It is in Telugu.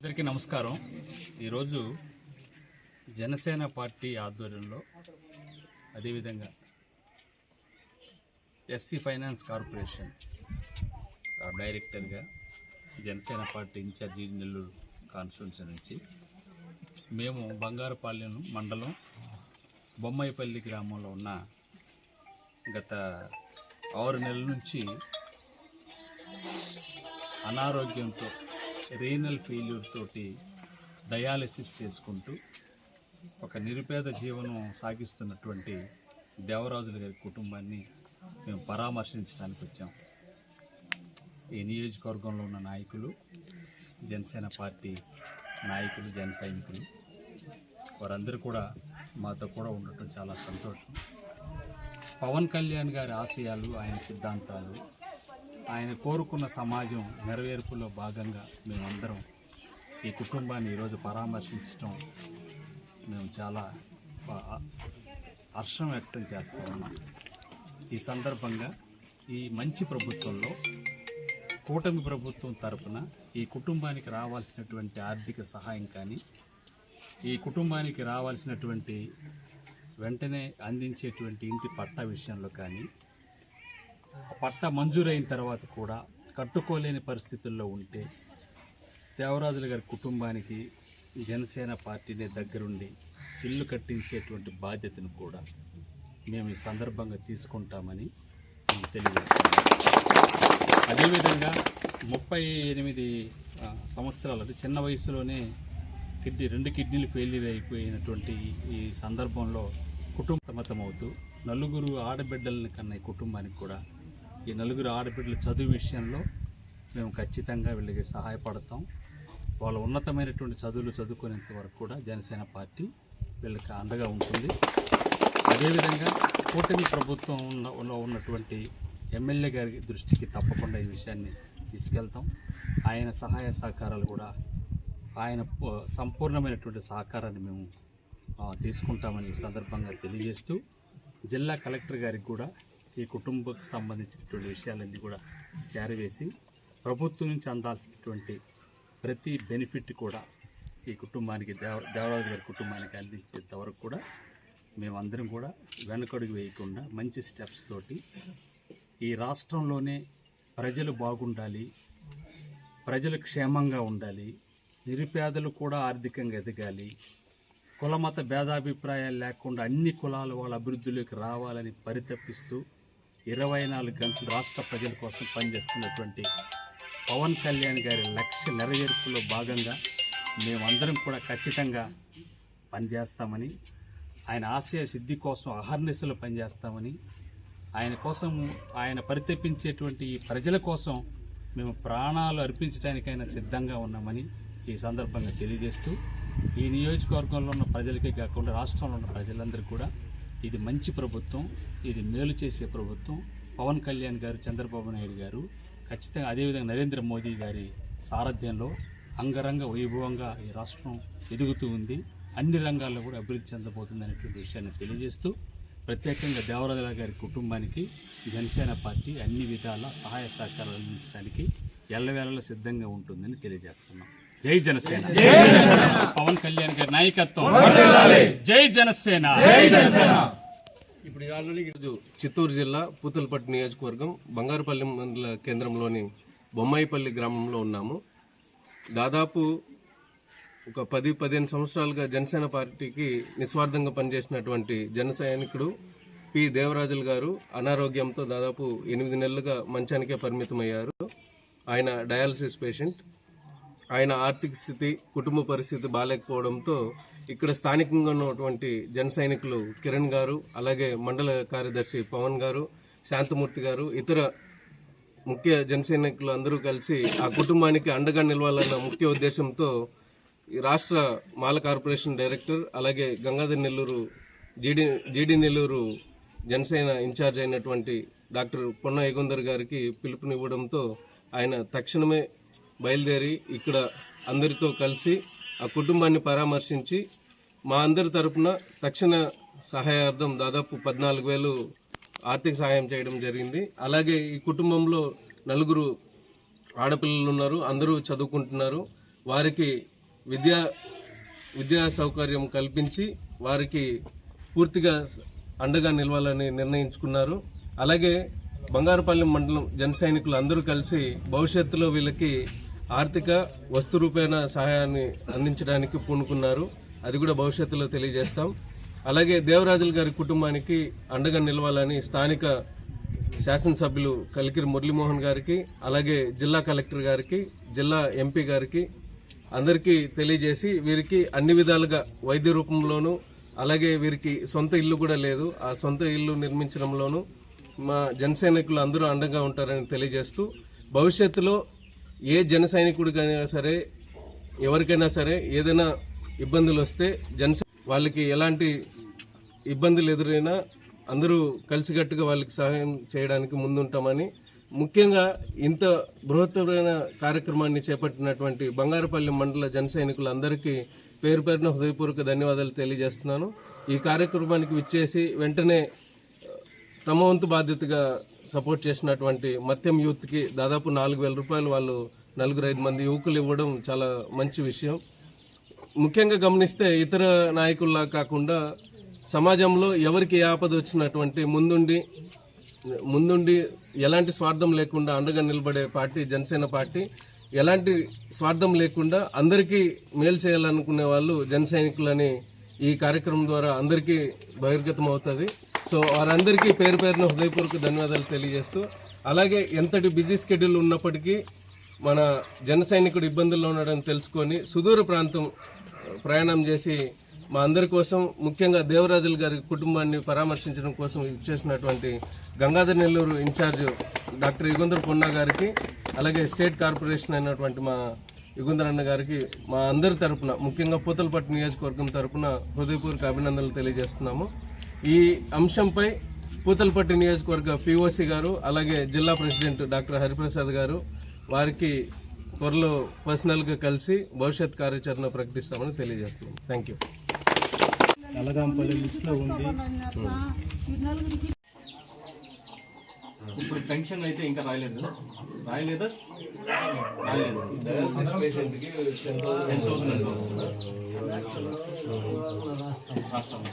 అందరికీ నమస్కారం. ఈరోజు జనసేన పార్టీ ఆధ్వర్యంలో అదేవిధంగా ఎస్సీ ఫైనాన్స్ కార్పొరేషన్ డైరెక్టర్గా Janasena party incharge Nellore constituency నుంచి మేము బంగారుపాలెం మండలం బొమ్మాయిపల్లి గ్రామంలో ఉన్న గత 6 నెలల నుంచి అనారోగ్యంతో రీనల్ ఫెయిల్యూర్ తోటి డయాలసిస్ చేసుకుంటూ ఒక నిరుపేద జీవనం సాగిస్తున్నటువంటి దేవరాజుల గారి కుటుంబాన్ని మేము పరామర్శించడానికి వచ్చాం. ఈ నియోజకవర్గంలో ఉన్న నాయకులు, జనసేన పార్టీ నాయకులు, జన సైనికులు వారందరూ కూడా మాతో కూడా ఉండటం చాలా సంతోషం. పవన్ కళ్యాణ్ గారి ఆశయాలు, ఆయన సిద్ధాంతాలు, ఆయన కోరుకున్న సమాజం నెరవేర్పులో భాగంగా మేమందరం ఈ కుటుంబాన్ని ఈరోజు పరామర్శించడం మేము చాలా హర్షం వ్యక్తం చేస్తూ ఉన్నాం. ఈ సందర్భంగా ఈ మంచి ప్రభుత్వంలో కూటమి ప్రభుత్వం తరపున ఈ కుటుంబానికి రావాల్సినటువంటి ఆర్థిక సహాయం కానీ, ఈ కుటుంబానికి రావాల్సినటువంటి వెంటనే అందించేటువంటి ఇంటి పట్టా విషయంలో కానీ, పట్టా మంజూరైన తర్వాత కూడా కట్టుకోలేని పరిస్థితుల్లో ఉంటే దేవరాజుల గారి కుటుంబానికి జనసేన పార్టీని దగ్గరుండి ఇల్లు కట్టించేటువంటి బాధ్యతను కూడా మేము ఈ సందర్భంగా తీసుకుంటామని తెలియజేస్తాం. అదేవిధంగా 38 సంవత్సరాలు చిన్న వయసులోనే రెండు కిడ్నీలు ఫెయిల్యూర్ అయిపోయినటువంటి ఈ సందర్భంలో కుటుంబమవుతూ 4 ఆడబిడ్డలని కన్నా ఈ కుటుంబానికి కూడా ఈ 4 ఆడబిడ్డల చదువు విషయంలో మేము ఖచ్చితంగా వీళ్ళకి సహాయపడతాం. వాళ్ళ ఉన్నతమైనటువంటి చదువులు చదువుకునేంత వరకు కూడా జనసేన పార్టీ వీళ్ళకి అండగా ఉంటుంది. అదేవిధంగా కూటమి ప్రభుత్వంలో ఉన్నటువంటి ఎమ్మెల్యే గారి దృష్టికి తప్పకుండా ఈ విషయాన్ని తీసుకెళ్తాం. ఆయన సహాయ సహకారాలు కూడా, ఆయన సంపూర్ణమైనటువంటి సహకారాన్ని మేము తీసుకుంటామని ఈ సందర్భంగా తెలియజేస్తూ, జిల్లా కలెక్టర్ గారికి కూడా ఈ కుటుంబకు సంబంధించినటువంటి విషయాలన్నీ కూడా చేరవేసి ప్రభుత్వం నుంచి అందాల్సినటువంటి ప్రతి బెనిఫిట్ కూడా ఈ కుటుంబానికి దేవరాజు గారి కుటుంబానికి అందించేంత వరకు కూడా మేమందరం కూడా వెనకడుగు వేయకుండా మంచి స్టెప్స్ తోటి ఈ రాష్ట్రంలోనే ప్రజలు బాగుండాలి, ప్రజలు క్షేమంగా ఉండాలి, నిరుపేదలు కూడా ఆర్థికంగా ఎదగాలి, కులమత భేదాభిప్రాయాలు లేకుండా అన్ని కులాల వాళ్ళ అభివృద్ధిలోకి రావాలని పరితపిస్తూ 24 గంటలు రాష్ట్ర ప్రజల కోసం పనిచేస్తున్నటువంటి పవన్ కళ్యాణ్ గారి లక్ష్య నెరవేర్పులో భాగంగా మేమందరం కూడా ఖచ్చితంగా పనిచేస్తామని, ఆయన ఆశయ సిద్ధి కోసం అహర్నిశలు పనిచేస్తామని, ఆయన కోసం ఆయన పరితపించేటువంటి ఈ ప్రజల కోసం మేము ప్రాణాలు అర్పించడానికైనా సిద్ధంగా ఉన్నామని ఈ సందర్భంగా తెలియజేస్తూ, ఈ నియోజకవర్గంలో ఉన్న ప్రజలకే కాకుండా రాష్ట్రంలో ఉన్న ప్రజలందరూ కూడా ఇది మంచి ప్రభుత్వం, ఇది మేలు చేసే ప్రభుత్వం. పవన్ కళ్యాణ్ గారు, చంద్రబాబు నాయుడు గారు ఖచ్చితంగా, అదేవిధంగా నరేంద్ర మోదీ గారి సారథ్యంలో అంగరంగ వైభవంగా ఈ రాష్ట్రం ఎదుగుతూ ఉంది. అన్ని రంగాల్లో కూడా అభివృద్ధి చెందబోతుంది అనేటువంటి విషయాన్ని తెలియజేస్తూ, ప్రత్యేకంగా దేవరాజుల గారి కుటుంబానికి జనసేన పార్టీ అన్ని విధాల సహాయ సహకారాలు అందించడానికి ఎల్లవేళలా సిద్ధంగా ఉంటుందని తెలియజేస్తున్నాం. జై జనసేన, పవన్ కళ్యాణ్ గారి నాయకత్వం, జై జనసేన. ఇప్పుడు చిత్తూరు జిల్లా పూతలపట్టు నియోజకవర్గం బంగారుపల్లి మండల కేంద్రంలోని బొమ్మాయిపల్లి గ్రామంలో ఉన్నాము. దాదాపు ఒక 10-15 సంవత్సరాలుగా జనసేన పార్టీకి నిస్వార్థంగా పనిచేసినటువంటి జన సైనికుడు పి దేవరాజుల గారు అనారోగ్యంతో దాదాపు 8 నెలలుగా మంచానికే పరిమితమయ్యారు. ఆయన డయాలసిస్ పేషెంట్. ఆయన ఆర్థిక స్థితి, కుటుంబ పరిస్థితి బాగాలేకపోవడంతో ఇక్కడ స్థానికంగా ఉన్నటువంటి జన సైనికులు కిరణ్ గారు, అలాగే మండల కార్యదర్శి పవన్ గారు, శాంతమూర్తి గారు, ఇతర ముఖ్య జన సైనికులు అందరూ కలిసి ఆ కుటుంబానికి అండగా నిలవాలన్న ముఖ్య ఉద్దేశంతో రాష్ట్ర మాల కార్పొరేషన్ డైరెక్టర్, అలాగే గంగాధర్ నెల్లూరు జీడీ నెల్లూరు జనసేన ఇన్ఛార్జ్ అయినటువంటి డాక్టర్ పొన్న యగుందర్ గారికి పిలుపునివ్వడంతో ఆయన తక్షణమే బయలుదేరి ఇక్కడ అందరితో కలిసి ఆ కుటుంబాన్ని పరామర్శించి మా అందరి తరపున తక్షణ సహాయార్థం దాదాపు 14,000 ఆర్థిక సహాయం చేయడం జరిగింది. అలాగే ఈ కుటుంబంలో 4 ఆడపిల్లలు ఉన్నారు, అందరూ చదువుకుంటున్నారు. వారికి విద్యా సౌకర్యం కల్పించి వారికి పూర్తిగా అండగా నిలవాలని నిర్ణయించుకున్నారు. అలాగే బంగారుపల్లి మండలం జన సైనికులు అందరూ కలిసి భవిష్యత్తులో వీళ్ళకి ఆర్థిక వస్తు రూపేణ సహాయాన్ని అందించడానికి పూనుకున్నారు. అది కూడా భవిష్యత్తులో తెలియజేస్తాం. అలాగే దేవరాజుల గారి కుటుంబానికి అండగా నిలవాలని స్థానిక శాసనసభ్యులు కలికిరి మురళీమోహన్ గారికి, అలాగే జిల్లా కలెక్టర్ గారికి, జిల్లా ఎంపీ గారికి అందరికీ తెలియజేసి వీరికి అన్ని విధాలుగా వైద్య రూపంలోనూ, అలాగే వీరికి సొంత ఇల్లు కూడా లేదు, ఆ సొంత ఇల్లు నిర్మించడంలోనూ మా జన సైనికులు అందరూ అండగా ఉంటారని తెలియజేస్తూ భవిష్యత్తులో ఏ జన సైనికుడికైనా సరే, ఎవరికైనా సరే ఏదైనా ఇబ్బందులు వస్తే వాళ్ళకి ఎలాంటి ఇబ్బందులు ఎదురైనా అందరూ కలిసికట్టుగా వాళ్ళకి సహాయం చేయడానికి ముందుంటామని, ముఖ్యంగా ఇంత బృహత్తరమైన కార్యక్రమాన్ని చేపట్టినటువంటి బంగారుపల్లి మండల జన సైనికులందరికీ పేరు పేరున హృదయపూర్వక ధన్యవాదాలు తెలియజేస్తున్నాను. ఈ కార్యక్రమానికి విచ్చేసి వెంటనే తమ వంతు బాధ్యతగా సపోర్ట్ చేసినటువంటి మత్యం యూత్కి దాదాపు 4,000 రూపాయలు వాళ్ళు 4-5 మంది యువకులు ఇవ్వడం చాలా మంచి విషయం. ముఖ్యంగా గమనిస్తే ఇతర నాయకుల్లా కాకుండా సమాజంలో ఎవరికి ఏ ఆపద వచ్చినటువంటి ముందుండి ఎలాంటి స్వార్థం లేకుండా అండగా నిలబడే పార్టీ జనసేన పార్టీ. ఎలాంటి స్వార్థం లేకుండా అందరికీ మేలు చేయాలనుకునే వాళ్ళు జన సైనికులని ఈ కార్యక్రమం ద్వారా అందరికీ బహిర్గతం అవుతుంది. సో వారందరికీ పేరు పేరున హృదయపూర్వక ధన్యవాదాలు తెలియజేస్తూ, అలాగే ఎంతటి బిజీ షెడ్యూల్ ఉన్నప్పటికీ మన జన సైనికుడు ఇబ్బందుల్లో ఉన్నాడని తెలుసుకొని సుదూర ప్రాంతం ప్రయాణం చేసి మా అందరి కోసం, ముఖ్యంగా దేవరాజుల గారి కుటుంబాన్ని పరామర్శించడం కోసం ఇచ్చేసినటువంటి గంగాధర్ నెల్లూరు ఇన్ఛార్జ్ డాక్టర్ యుగంధర్ పొన్నా గారికి, అలాగే స్టేట్ కార్పొరేషన్ అయినటువంటి మా యుగంధర్ అన్న గారికి మా అందరి తరపున, ముఖ్యంగా పూతలపట్టు నియోజకవర్గం తరపున హృదయపూర్వక అభినందనలు తెలియజేస్తున్నాము. ఈ అంశంపై పూతలపట్టు నియోజకవర్గ పిఓసి గారు, అలాగే జిల్లా ప్రెసిడెంట్ డాక్టర్ హరిప్రసాద్ గారు వారికి త్వరలో పర్సనల్గా కలిసి భవిష్యత్ కార్యాచరణ ప్రకటిస్తామని తెలియజేస్తున్నాం. Thank you. నల్లగాంపల్లి లిస్టులో ఉంది. ఇప్పుడు పెన్షన్ అయితే ఇంకా రాయలేదా? రాస్తాము.